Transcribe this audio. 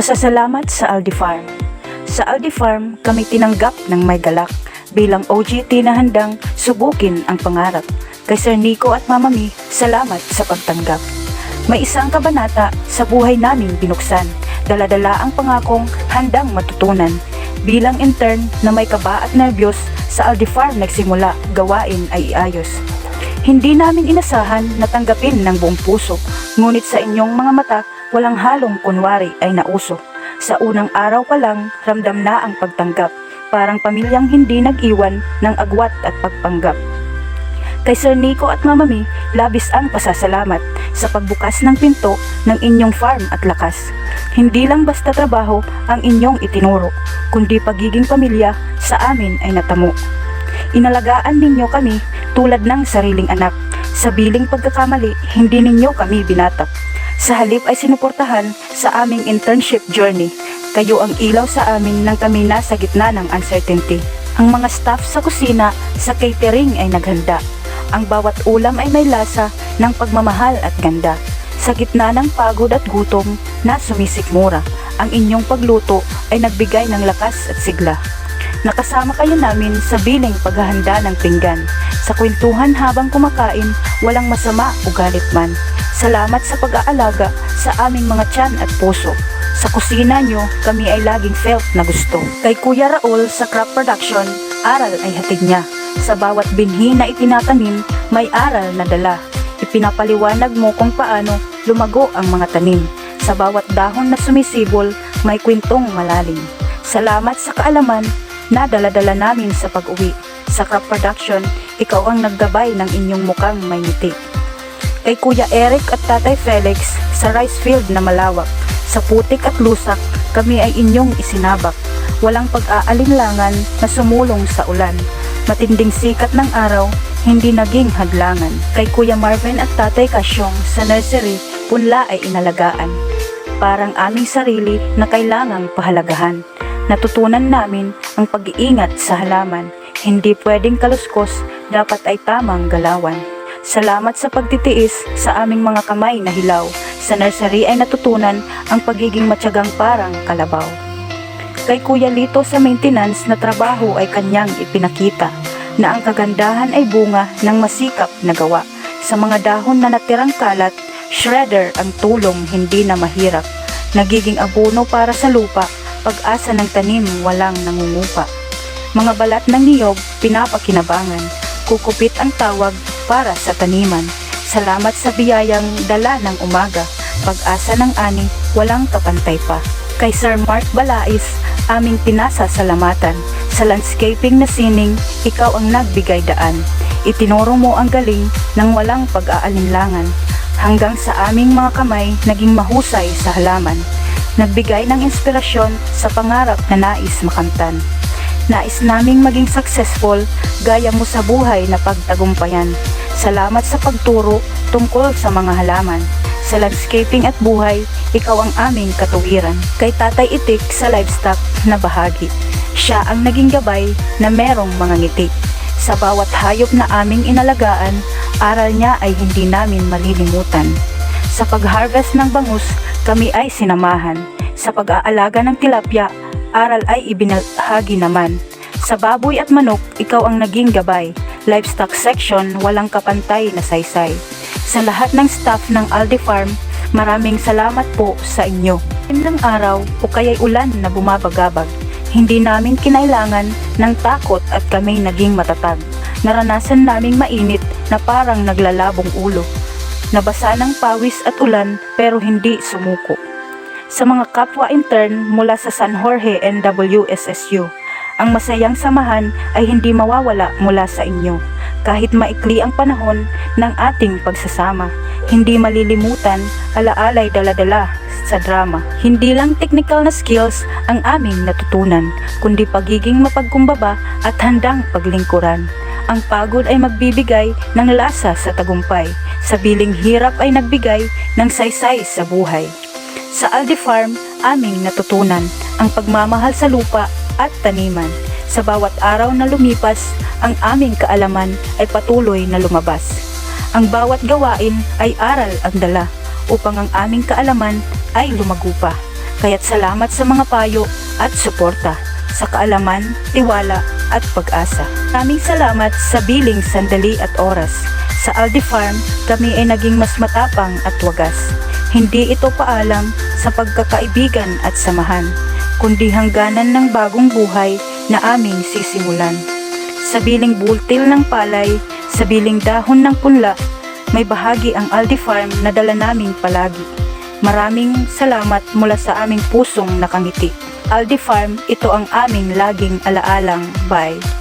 Pasasalamat sa Aldi Farm. Sa Aldi Farm, kami tinanggap ng may galak bilang OJT na handang subukin ang pangarap. Kay Sir Nico at Mama Mi, salamat sa pagtanggap. May isang kabanata sa buhay namin binuksan. Dala-dala ang pangakong handang matutunan. Bilang intern na may kaba at nervyos, sa Aldi Farm nagsimula, gawain ay iayos. Hindi namin inasahan na tanggapin ng buong puso, ngunit sa inyong mga mata, walang halong kunwari ay nauso. Sa unang araw pa lang, ramdam na ang pagtanggap, parang pamilyang hindi nag-iwan ng agwat at pagpanggap. Kay Sir Nico at Mama Mi, labis ang pasasalamat sa pagbukas ng pinto ng inyong farm at lakas. Hindi lang basta trabaho ang inyong itinuro, kundi pagiging pamilya sa amin ay natamo. Inalagaan ninyo kami tulad ng sariling anak. Sa biling pagkakamali, hindi ninyo kami binatak. Sa halip ay sinuportahan sa aming internship journey. Kayo ang ilaw sa amin nang kami nasa gitna ng uncertainty. Ang mga staff sa kusina, sa catering ay naghanda. Ang bawat ulam ay may lasa ng pagmamahal at ganda. Sa gitna ng pagod at gutom na sumisikmura, ang inyong pagluto ay nagbigay ng lakas at sigla. Nakasama kayo namin sa biling paghahanda ng pinggan. Sa kwentuhan habang kumakain, walang masama o galit man. Salamat sa pag-aalaga sa aming mga tiyan at puso. Sa kusina nyo, kami ay laging felt na gusto. Kay Kuya Raul sa crop production, aral ay hatid niya. Sa bawat binhi na itinatanim, may aral na dala. Ipinapaliwanag mo kung paano lumago ang mga tanim. Sa bawat dahon na sumisibol, may kwentong malalim. Salamat sa kaalaman na dala-dala namin sa pag-uwi. Sa crop production, ikaw ang naggabay ng inyong mukhang may ngiti. Kay Kuya Eric at Tatay Felix sa rice field na malawak, sa putik at lusak, kami ay inyong isinabak. Walang pag-aalinlangan na sumulong sa ulan. Matinding sikat ng araw, hindi naging hadlangan. Kay Kuya Marvin at Tatay Kasyong sa nursery, punla ay inalagaan. Parang aming sarili na kailangang pahalagahan. Natutunan namin ang pag-iingat sa halaman. Hindi pwedeng kaluskos, dapat ay tamang galawan. Salamat sa pagtitiis sa aming mga kamay na hilaw. Sa nursery ay natutunan ang pagiging matyagang parang kalabaw. Kay Kuya Lito sa maintenance na trabaho ay kanyang ipinakita na ang kagandahan ay bunga ng masikap na gawa. Sa mga dahon na natirang kalat, shredder ang tulong, hindi na mahirap. Nagiging abono para sa lupa, pag-asa ng tanim walang nangungupa. Mga balat ng niyog, pinapakinabangan. Kukupit ang tawag para sa taniman. Salamat sa biyayang dala ng umaga. Pag-asa ng ani, walang kapantay pa. Kay Sir Mark Balais, aming pinasasalamatan. Sa landscaping na sining, ikaw ang nagbigay daan. Itinuro mo ang galing ng walang pag-aalinlangan. Hanggang sa aming mga kamay, naging mahusay sa halaman. Nagbigay ng inspirasyon sa pangarap na nais makamtan. Nais naming maging successful, gaya mo sa buhay na pagtagumpayan. Salamat sa pagturo tungkol sa mga halaman. Sa landscaping at buhay, ikaw ang aming katuwiran. Kay Tatay Itik sa livestock na bahagi, siya ang naging gabay na merong mga ngiti. Sa bawat hayop na aming inalagaan, aral niya ay hindi namin malilimutan. Sa pag-harvest ng bangus, kami ay sinamahan. Sa pag-aalaga ng tilapia, aral ay ibinahagi naman. Sa baboy at manok, ikaw ang naging gabay. Livestock section, walang kapantay na saysay. Sa lahat ng staff ng Aldi Farm, maraming salamat po sa inyo. Ng araw o kaya'y ulan na bumabagabag, hindi namin kinailangan ng takot at kami naging matatag. Naranasan naming mainit na parang naglalabong ulo. Nabasa ng pawis at ulan pero hindi sumuko. Sa mga kapwa intern mula sa San Jorge NWSSU, ang masayang samahan ay hindi mawawala mula sa inyo. Kahit maikli ang panahon ng ating pagsasama, hindi malilimutan, alaalay dala-dala sa drama. Hindi lang technical na skills ang aming natutunan, kundi pagiging mapagkumbaba at handang paglingkuran. Ang pagod ay magbibigay ng lasa sa tagumpay. Sa biling hirap ay nagbigay ng saysay sa buhay. Sa Aldi Farm, aming natutunan ang pagmamahal sa lupa at taniman. Sa bawat araw na lumipas, ang aming kaalaman ay patuloy na lumabas. Ang bawat gawain ay aral ang dala upang ang aming kaalaman ay lumago pa. Kaya't salamat sa mga payo at suporta, sa kaalaman, tiwala at pag-asa. Maraming salamat sa biling sandali at oras. Sa Aldi Farm, kami ay naging mas matapang at wagas. Hindi ito paalam sa pagkakaibigan at samahan, kundi hangganan ng bagong buhay na aming sisimulan. Sa biling bultil ng palay, sa biling dahon ng punla, may bahagi ang Aldi Farm na dala naming palagi. Maraming salamat mula sa aming pusong nakangiti. Aldi Farm, ito ang aming laging alaalang. Bye!